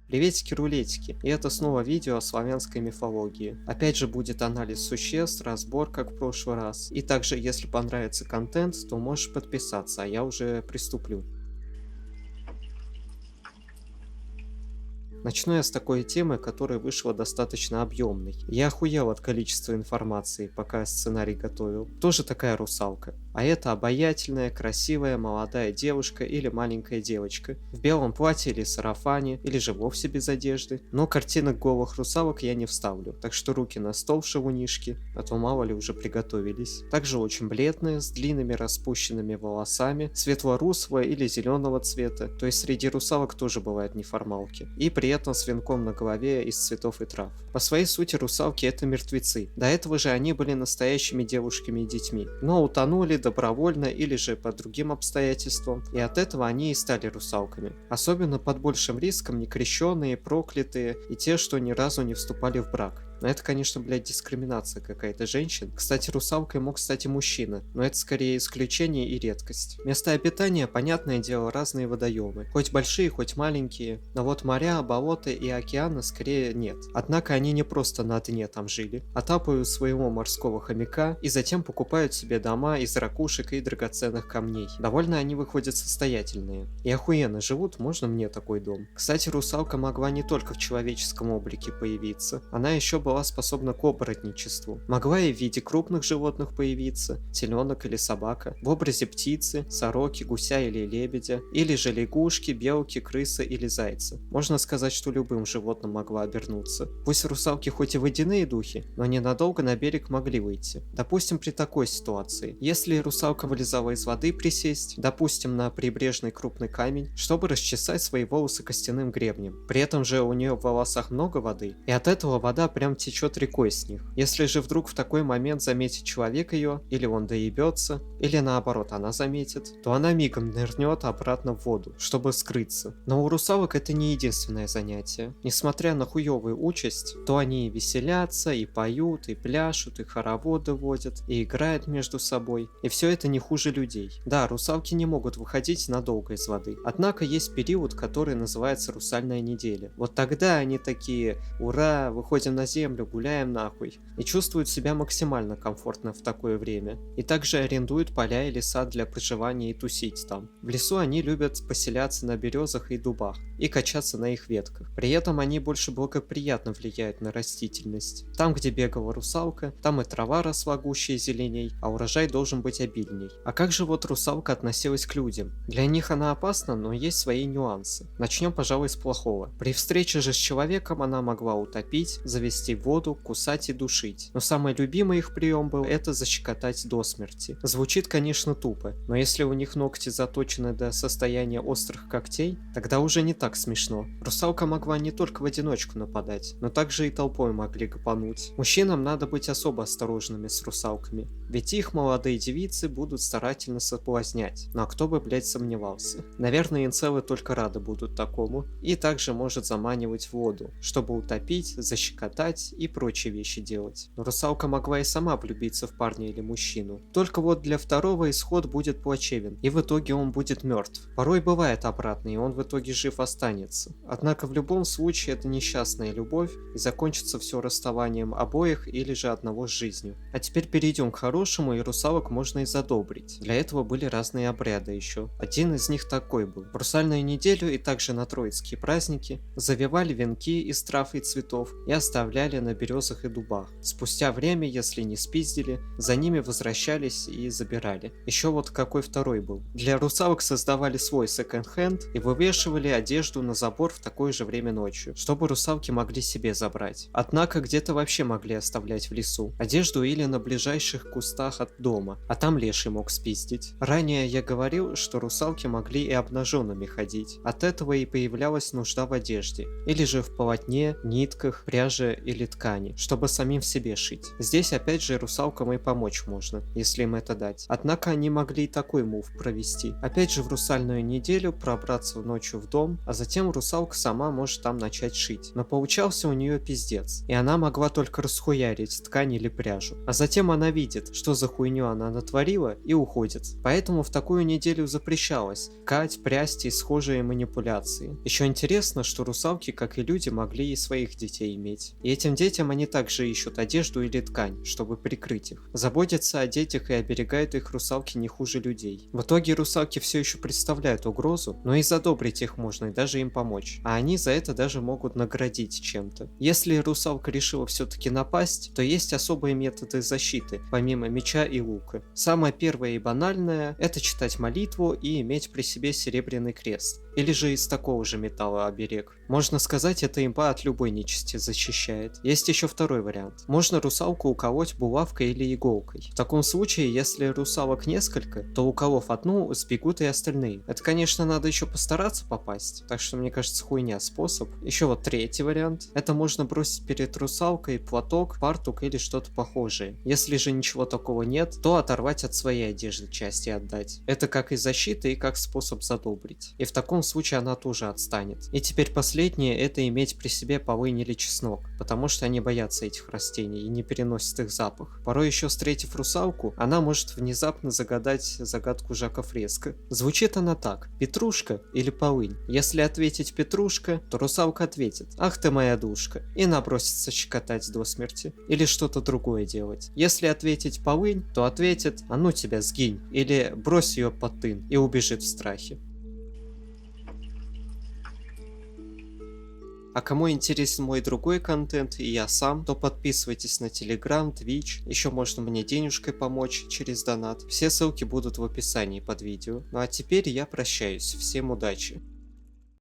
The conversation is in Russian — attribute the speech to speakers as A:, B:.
A: Приветики-рулетики, и это снова видео о славянской мифологии. Опять же будет анализ существ, разбор, как в прошлый раз. И также, если понравится контент, то можешь подписаться, а я уже приступлю. Начну я с такой темы, которая вышла достаточно объемной. Я охуел от количества информации, пока сценарий готовил. Тоже такая русалка. А это обаятельная, красивая, молодая девушка или маленькая девочка. В белом платье или сарафане, или же вовсе без одежды. Но картинок голых русалок я не вставлю, так что руки на стол в шелунишке, а то мало ли уже приготовились. Также очень бледная, с длинными распущенными волосами, светло-русого или зеленого цвета, то есть среди русалок тоже бывают неформалки. И при этом с венком на голове из цветов и трав. По своей сути русалки это мертвецы. До этого же они были настоящими девушками и детьми, но утонули добровольно или же по другим обстоятельствам, и от этого они и стали русалками. Особенно под большим риском некрещенные, проклятые и те, что ни разу не вступали в брак. Но это, конечно, блядь, дискриминация какая-то женщин. Кстати, русалкой мог стать и мужчина, но это скорее исключение и редкость. Места обитания, понятное дело, разные водоемы. Хоть большие, хоть маленькие. Но вот моря, болота и океаны скорее нет. Однако они не просто на дне там жили, а тапают своего морского хомяка и затем покупают себе дома из ракушек и драгоценных камней. Довольно они выходят состоятельные. И охуенно живут, можно мне такой дом. Кстати, русалка могла не только в человеческом облике появиться. Она еще была способна к оборотничеству. Могла и в виде крупных животных появиться, теленок или собака, в образе птицы, сороки, гуся или лебедя, или же лягушки, белки, крысы или зайца. Можно сказать, что любым животным могла обернуться. Пусть русалки хоть и водяные духи, но ненадолго на берег могли выйти. Допустим, при такой ситуации. Если русалка вылезала из воды присесть, допустим, на прибрежный крупный камень, чтобы расчесать свои волосы костяным гребнем. При этом же у нее в волосах много воды, и от этого вода прям течет рекой с них. Если же вдруг в такой момент заметит человек ее, или он доебется, или наоборот она заметит, то она мигом нырнет обратно в воду, чтобы скрыться. Но у русалок это не единственное занятие. Несмотря на хуевую участь, то они и веселятся, и поют, и пляшут, и хороводы водят, и играют между собой. И все это не хуже людей. Да, русалки не могут выходить надолго из воды. Однако есть период, который называется русальная неделя. Вот тогда они такие: ура, выходим на землю, гуляем нахуй, и чувствуют себя максимально комфортно в такое время. И также арендуют поля и леса для проживания и тусить там. В лесу они любят поселяться на березах и дубах и качаться на их ветках. При этом они больше благоприятно влияют на растительность. Там, где бегала русалка, там и трава росла гуще и зеленей, а урожай должен быть обильней. А как же вот русалка относилась к людям? Для них она опасна, но есть свои нюансы. Начнем, пожалуй, с плохого. При встрече же с человеком она могла утопить, завести в воду, кусать и душить. Но самый любимый их прием был это защекотать до смерти. Звучит, конечно, тупо, но если у них ногти заточены до состояния острых когтей, тогда уже не так смешно. Русалка могла не только в одиночку нападать, но также и толпой могли гопануть. Мужчинам надо быть особо осторожными с русалками, ведь их молодые девицы будут старательно соблазнять. Ну а кто бы, блять, сомневался. Наверное, инцелы только рады будут такому. И также может заманивать в воду, чтобы утопить, защекотать и прочие вещи делать. Но русалка могла и сама влюбиться в парня или мужчину. Только вот для второго исход будет плачевен, и в итоге он будет мертв. Порой бывает обратно, и он в итоге жив останется. Однако в любом случае это несчастная любовь, и закончится все расставанием обоих или же одного с жизнью. А теперь перейдем к хорошему, и русалок можно и задобрить. Для этого были разные обряды еще. Один из них такой был. В русальную неделю и также на троицкие праздники завивали венки из трав и цветов и оставляли на березах и дубах. Спустя время, если не спиздили, за ними возвращались и забирали. Еще вот какой второй был. Для русалок создавали свой секонд-хенд и вывешивали одежду на забор в такое же время ночью, чтобы русалки могли себе забрать. Однако где-то вообще могли оставлять в лесу одежду или на ближайших кустах от дома, а там леший мог спиздить. Ранее я говорил, что русалки могли и обнаженными ходить. От этого и появлялась нужда в одежде, или же в полотне, нитках, пряже или ткани, чтобы самим в себе шить. Здесь опять же русалкам и помочь можно, если им это дать. Однако они могли и такой мув провести. Опять же в русальную неделю пробраться ночью в дом, а затем русалка сама может там начать шить. Но получался у нее пиздец, и она могла только расхуярить ткань или пряжу. А затем она видит, что за хуйню она натворила, и уходит. Поэтому в такую неделю запрещалось ткать, прясть и схожие манипуляции. Еще интересно, что русалки, как и люди, могли и своих детей иметь. И этим детям они также ищут одежду или ткань, чтобы прикрыть их. Заботятся о детях и оберегают их русалки не хуже людей. В итоге русалки все еще представляют угрозу, но и задобрить их можно, и даже им помочь. А они за это даже могут наградить чем-то. Если русалка решила все-таки напасть, то есть особые методы защиты, помимо меча и лука. Самое первое и банальное – это читать молитву и иметь при себе серебряный крест. Или же из такого же металла оберег. Можно сказать, эта имба от любой нечисти защищает. Есть еще второй вариант. Можно русалку уколоть булавкой или иголкой. В таком случае, если русалок несколько, то уколов одну, сбегут и остальные. Это, конечно, надо еще постараться попасть. Так что, мне кажется, хуйня способ. Еще вот третий вариант. Это можно бросить перед русалкой платок, фартук или что-то похожее. Если же ничего такого нет, то оторвать от своей одежды части и отдать. Это как и защита, и как способ задобрить. И в таком случае она тоже отстанет. И теперь последнее – это иметь при себе полынь или чеснок, потому что они боятся этих растений и не переносят их запах. Порой еще встретив русалку, она может внезапно загадать загадку Жака Фреско. Звучит она так: петрушка или полынь? Если ответить петрушка, то русалка ответит: ах ты моя душка, и набросится щекотать до смерти. Или что-то другое делать. Если ответить полынь, то ответит: а ну тебя сгинь, или брось ее под тын, и убежит в страхе. А кому интересен мой другой контент и я сам, то подписывайтесь на Telegram, Twitch, еще можно мне денежкой помочь через донат. Все ссылки будут в описании под видео. Ну а теперь я прощаюсь, всем удачи.